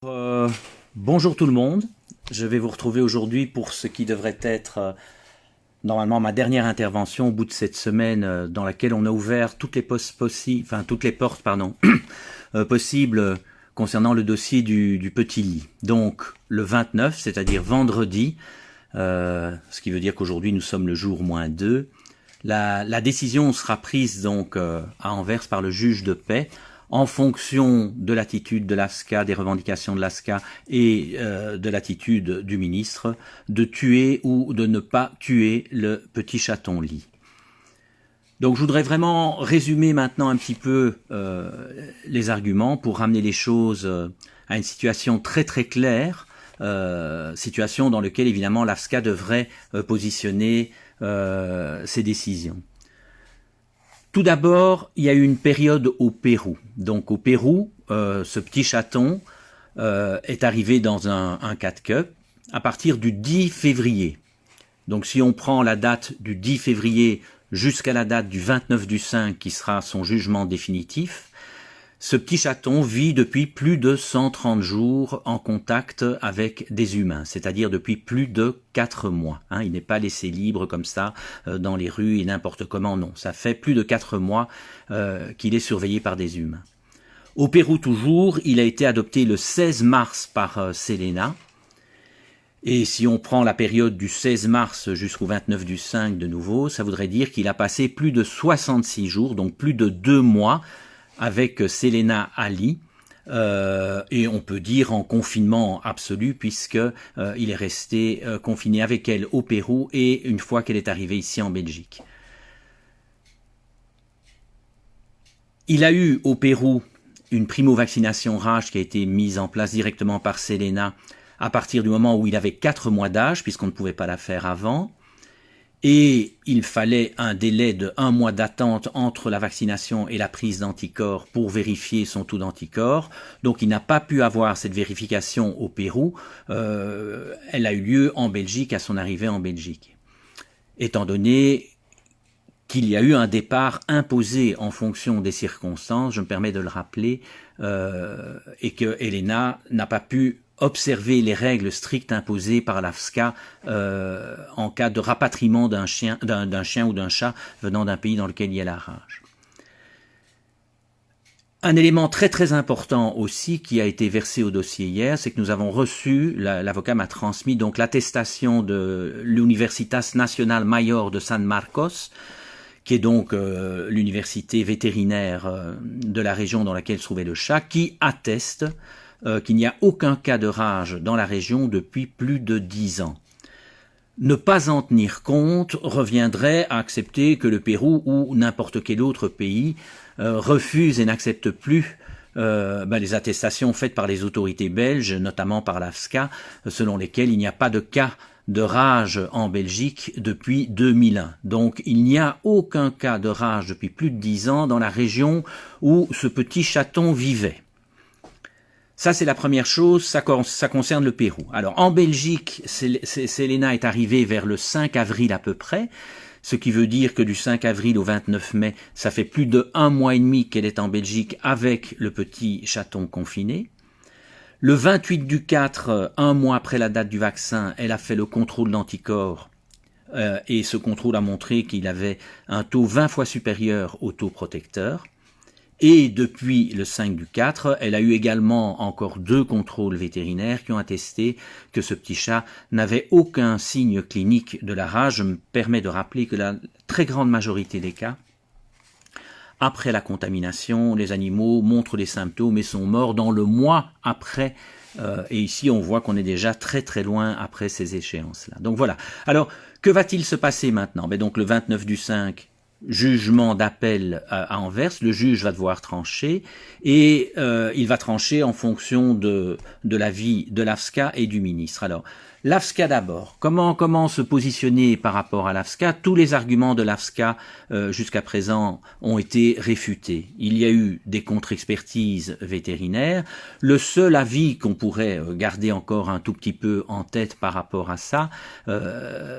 Euh, Bonjour tout le monde, je vais vous retrouver aujourd'hui pour ce qui devrait être normalement ma dernière intervention au bout de cette semaine dans laquelle on a ouvert toutes les portes possibles concernant le dossier du petit lit. Donc le 29, c'est-à-dire vendredi, ce qui veut dire qu'aujourd'hui nous sommes le jour -2, la décision sera prise donc à Anvers par le juge de paix en fonction de l'attitude de l'AFSCA, des revendications de l'AFSCA et de l'attitude du ministre, de tuer ou de ne pas tuer le petit chaton-lit. Donc je voudrais vraiment résumer maintenant un petit peu les arguments pour ramener les choses à une situation très très claire, situation dans laquelle évidemment l'AFSCA devrait positionner ses décisions. Tout d'abord, il y a eu une période au Pérou. Donc au Pérou, ce petit chaton est arrivé dans un 4-cup à partir du 10 février. Donc si on prend la date du 10 février jusqu'à la date du 29 du 5 qui sera son jugement définitif, ce petit chaton vit depuis plus de 130 jours en contact avec des humains, c'est-à-dire depuis plus de 4 mois. Il n'est pas laissé libre comme ça dans les rues et n'importe comment, non. Ça fait plus de 4 mois qu'il est surveillé par des humains. Au Pérou toujours, il a été adopté le 16 mars par Selena. Et si on prend la période du 16 mars jusqu'au 29 du 5 de nouveau, ça voudrait dire qu'il a passé plus de 66 jours, donc plus de 2 mois, avec Selena Ali, et on peut dire en confinement absolu puisque il est resté confiné avec elle au Pérou et une fois qu'elle est arrivée ici en Belgique. Il a eu au Pérou une primo-vaccination rage qui a été mise en place directement par Selena à partir du moment où il avait 4 mois d'âge puisqu'on ne pouvait pas la faire avant. Et il fallait un délai de 1 mois d'attente entre la vaccination et la prise d'anticorps pour vérifier son taux d'anticorps. Donc il n'a pas pu avoir cette vérification au Pérou. Elle a eu lieu en Belgique à son arrivée en Belgique. Étant donné qu'il y a eu un départ imposé en fonction des circonstances, je me permets de le rappeler, et que Elena n'a pas pu observer les règles strictes imposées par l'AFSCA en cas de rapatriement d'un chien ou d'un chat venant d'un pays dans lequel il y a la rage. Un élément très très important aussi qui a été versé au dossier hier, c'est que nous avons reçu, l'avocat m'a transmis donc l'attestation de l'Universitas Nacional Mayor de San Marcos, qui est donc l'université vétérinaire de la région dans laquelle se trouvait le chat, qui atteste qu'il n'y a aucun cas de rage dans la région depuis plus de 10 ans. Ne pas en tenir compte reviendrait à accepter que le Pérou ou n'importe quel autre pays refuse et n'accepte plus les attestations faites par les autorités belges, notamment par l'AFSCA, selon lesquelles il n'y a pas de cas de rage en Belgique depuis 2001. Donc il n'y a aucun cas de rage depuis plus de 10 ans dans la région où ce petit chaton vivait. Ça, c'est la première chose, ça concerne le Pérou. Alors, en Belgique, Selena est arrivée vers le 5 avril à peu près, ce qui veut dire que du 5 avril au 29 mai, ça fait plus de 1 mois et demi qu'elle est en Belgique avec le petit chaton confiné. Le 28 du 4, 1 mois après la date du vaccin, elle a fait le contrôle d'anticorps et ce contrôle a montré qu'il avait un taux 20 fois supérieur au taux protecteur. Et depuis le 5 du 4, elle a eu également encore 2 contrôles vétérinaires qui ont attesté que ce petit chat n'avait aucun signe clinique de la rage. Je me permets de rappeler que la très grande majorité des cas, après la contamination, les animaux montrent des symptômes et sont morts dans le mois après. Et ici, on voit qu'on est déjà très très loin après ces échéances-là. Donc voilà. Alors, que va-t-il se passer maintenant? Donc le 29 du 5... jugement d'appel à Anvers, le juge va devoir trancher et il va trancher en fonction de l'avis de l'AFSCA et du ministre. Alors, L'AFSCA d'abord. Comment se positionner par rapport à l'AFSCA? Tous les arguments de l'AFSCA jusqu'à présent ont été réfutés. Il y a eu des contre-expertises vétérinaires. Le seul avis qu'on pourrait garder encore un tout petit peu en tête par rapport à ça,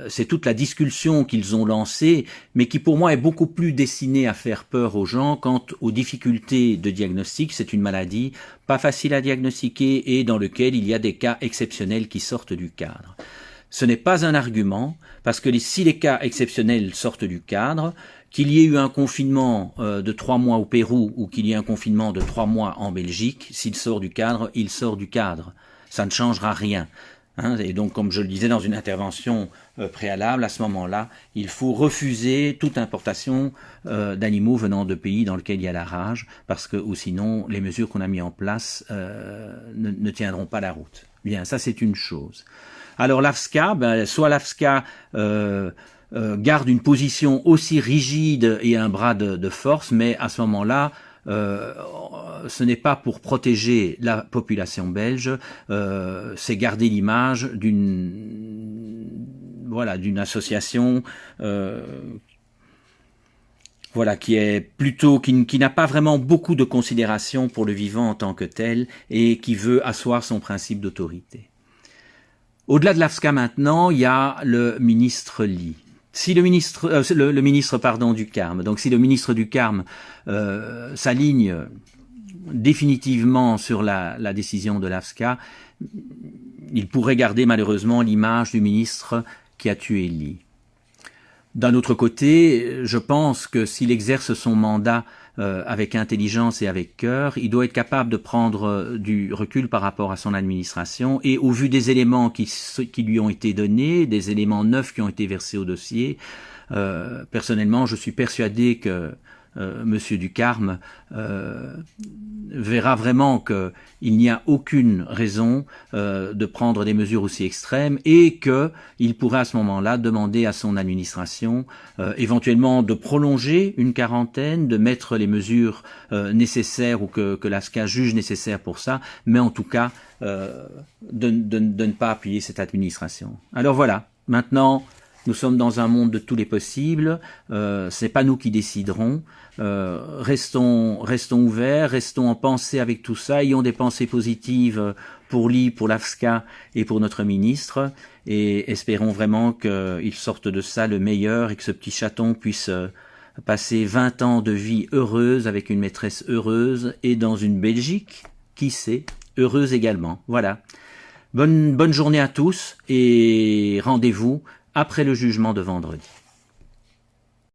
c'est toute la discussion qu'ils ont lancée, mais qui pour moi est beaucoup plus destinée à faire peur aux gens quant aux difficultés de diagnostic. C'est une maladie pas facile à diagnostiquer et dans lequel il y a des cas exceptionnels qui sortent du cadre. Ce n'est pas un argument, parce que si les cas exceptionnels sortent du cadre, qu'il y ait eu un confinement de 3 mois au Pérou ou qu'il y ait un confinement de 3 mois en Belgique, s'il sort du cadre, il sort du cadre. Ça ne changera rien. Et donc, comme je le disais dans une intervention préalable, à ce moment-là, il faut refuser toute importation d'animaux venant de pays dans lesquels il y a la rage, parce que ou sinon, les mesures qu'on a mises en place ne tiendront pas la route. Bien, ça c'est une chose. Alors l'AFSCA, soit l'AFSCA garde une position aussi rigide et un bras de force, mais à ce moment-là, ce n'est pas pour protéger la population belge, c'est garder l'image d'une association qui n'a pas vraiment beaucoup de considération pour le vivant en tant que tel et qui veut asseoir son principe d'autorité. Au-delà de l'AFSCA maintenant, il y a le ministre Ly. Si le ministre du Carme, donc si le ministre du Carme s'aligne définitivement sur la décision de l'AFSCA, il pourrait garder malheureusement l'image du ministre qui a tué Ly. D'un autre côté, je pense que s'il exerce son mandat avec intelligence et avec cœur, il doit être capable de prendre du recul par rapport à son administration et au vu des éléments qui lui ont été donnés, des éléments neufs qui ont été versés au dossier, personnellement je suis persuadé que Monsieur Ducarme verra vraiment qu'il n'y a aucune raison de prendre des mesures aussi extrêmes et qu'il pourra à ce moment-là demander à son administration éventuellement de prolonger une quarantaine, de mettre les mesures nécessaires ou que l'AFSCA juge nécessaires pour ça, mais en tout cas de ne pas appuyer cette administration. Alors voilà, maintenant nous sommes dans un monde de tous les possibles, c'est pas nous qui déciderons, restons ouverts, restons en pensée avec tout ça, ayons des pensées positives pour Ly, pour l'AFSCA et pour notre ministre, et espérons vraiment qu'il sorte de ça le meilleur et que ce petit chaton puisse passer 20 ans de vie heureuse avec une maîtresse heureuse et dans une Belgique, qui sait, heureuse également. Voilà. Bonne journée à tous et rendez-vous après le jugement de vendredi.